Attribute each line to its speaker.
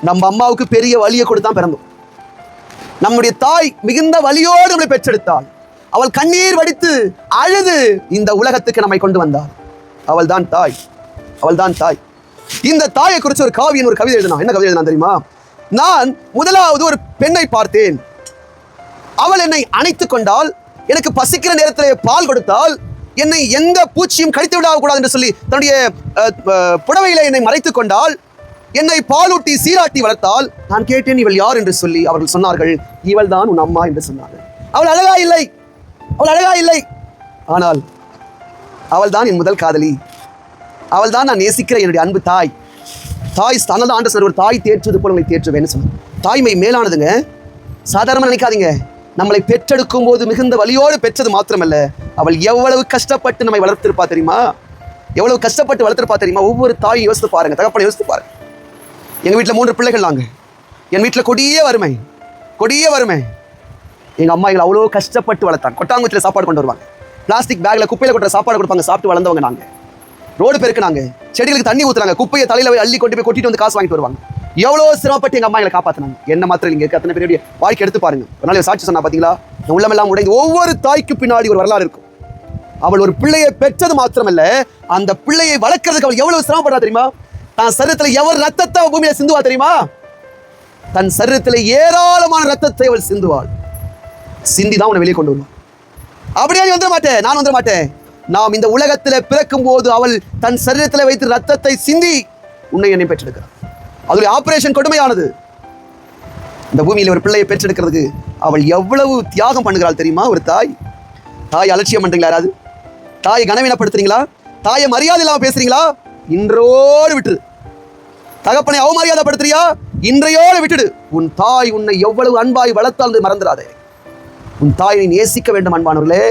Speaker 1: நம்ம அம்மாவுக்கு பெரிய வலியை கொடுத்தான் பிறந்தோம். நம்முடைய தாய் மிகுந்த வலியோடு நம்மளை பெற்றெடுத்தாள். அவள் கண்ணீர் வடித்து அழுது இந்த உலகத்துக்கு நம்மை கொண்டு வந்தாள். அவள் தான் தாய், அவள் தான் தாய். இந்த தாயை குறித்து ஒரு காவியன் ஒரு கவிதை எழுதினான். என்ன கவிதை எழுதினான் தெரியுமா? நான் முதலாவது ஒரு பெண்ணை பார்த்தேன். அவள் என்னை அணைத்துக் கொண்டால், எனக்கு பசிக்கிற நேரத்திலே பால் கொடுத்தால், என்னை எந்த பூச்சியும் கடித்து விடக்கூடாது என்று சொல்லி தன்னுடைய புடவையிலே என்னை மறைத்துக் கொண்டால், என்னை பாலூட்டி சீராட்டி வளர்த்தால். நான் கேட்டேன் இவள் யார் என்று சொல்லி. அவர்கள் சொன்னார்கள், இவள் தான் உன் அம்மா என்று சொன்னார்கள். அவள் அழகா இல்லை, அவள் அழகா இல்லை, ஆனால் அவள் தான் என் முதல் காதலி. அவள் தான் நான் நேசிக்கிற என்னுடைய அன்பு தாய். தாய் ஸ்தானம் ஆண்டு சார், ஒரு தாய் தேற்றுவது போல உங்களை தேற்றுவேன்னு சொன்னார். தாய்மை மேலானதுங்க, சாதாரணமாக நினைக்காதீங்க. நம்மளை பெற்றெடுக்கும் போது மிகுந்த வலியோடு பெற்றது மாத்திரமல்ல, அவள் எவ்வளவு கஷ்டப்பட்டு நம்மை வளர்த்திருப்பா தெரியுமா? எவ்வளவு கஷ்டப்பட்டு வளர்த்திருப்பா தெரியுமா? ஒவ்வொரு தாயும் யோசித்து பாருங்க, தகப்பனை யோசித்து பாருங்க. எங்கள் வீட்டில் 3 பிள்ளைகள் நாங்கள். என் வீட்டில் கொடிய வறுமை, கொடிய வறுமை. எங்கள் அம்மா எங்களை அவ்வளோ கஷ்டப்பட்டு வளர்த்தாங்க. கொட்டாங்குச்சியில் சாப்பாடு கொண்டு வருவாங்க, பிளாஸ்டிக் பேக்கில் குப்பையில் கொட்டுற சாப்பாடு கொடுப்பாங்க. சாப்பிட்டு வளர்ந்தவங்க நாங்கள். ரோடு பெருக்குனாங்க, செடிகளுக்கு தண்ணி ஊற்றுறாங்க, குப்பையை தலையில் அள்ளி கொண்டு போய் கொட்டிட்டு வந்து காசு வாங்கிட்டு வருவாங்க. எவ்வளோ சிரமப்பட்டு எங்கள் அம்மா எங்களை காப்பாற்றினாங்க. என்ன மாத்திரம் இங்கே இருக்க அத்தனை பேருடைய வாழ்க்கை எடுத்து பாருங்க. ஒரு நாள் சாட்சி சொன்னா பார்த்தீங்களா? உள்ளமெல்லாம் உடைந்து. ஒவ்வொரு தாய்க்கு பின்னாடி ஒரு வரலாறு இருக்கும். அவள் ஒரு பிள்ளையை பெற்றது மாத்திரமல்ல, அந்த பிள்ளையை வளர்க்கறதுக்கு அவள் எவ்வளவு சிரமப்படுறா தெரியுமா? தன் சரீரத்தில் எவ்வளவு ரத்தத்தை பூமியில சிந்துவா தெரியுமா? தன் சரீரத்தில் ஏராளமான ரத்தத்தை அவள் சிந்துவாள். சிந்தி தான் உன்னை வெளியே கொண்டு வருவாள். அப்படியே நீ வந்துட மாட்டேன், நான் வந்துட மாட்டேன். நாம் இந்த உலகத்தில் பிறக்கும் போது அவள் தன் சரீரத்தில் வைத்து ரத்தத்தை சிந்தி உன்னை என்னை பெற்றெடுக்கிறார். அதுல ஆபரேஷன் கொடுமையானது. இந்த பூமியில் ஒரு பிள்ளையை பெற்றெடுக்கிறதுக்கு அவள் எவ்வளவு தியாகம் பண்ணுகிறாள் தெரியுமா? ஒரு தாய். தாய் அலட்சியம் பண்றீங்களா? யாராவது தாயை கனவீனப்படுத்துறீங்களா? தாயை மரியாதை இல்லாம பேசுறீங்களா? இன்றோடு விட்டுரு. தகப்பனை அவமரியாதைப்படுத்துறியா? இன்றையோடு விட்டுடு. உன் தாய் உன்னை எவ்வளவு அன்பாய் வளர்த்தால் மறந்துடாதே. உன் தாயை நேசிக்க வேண்டும் அன்பானவர்களே.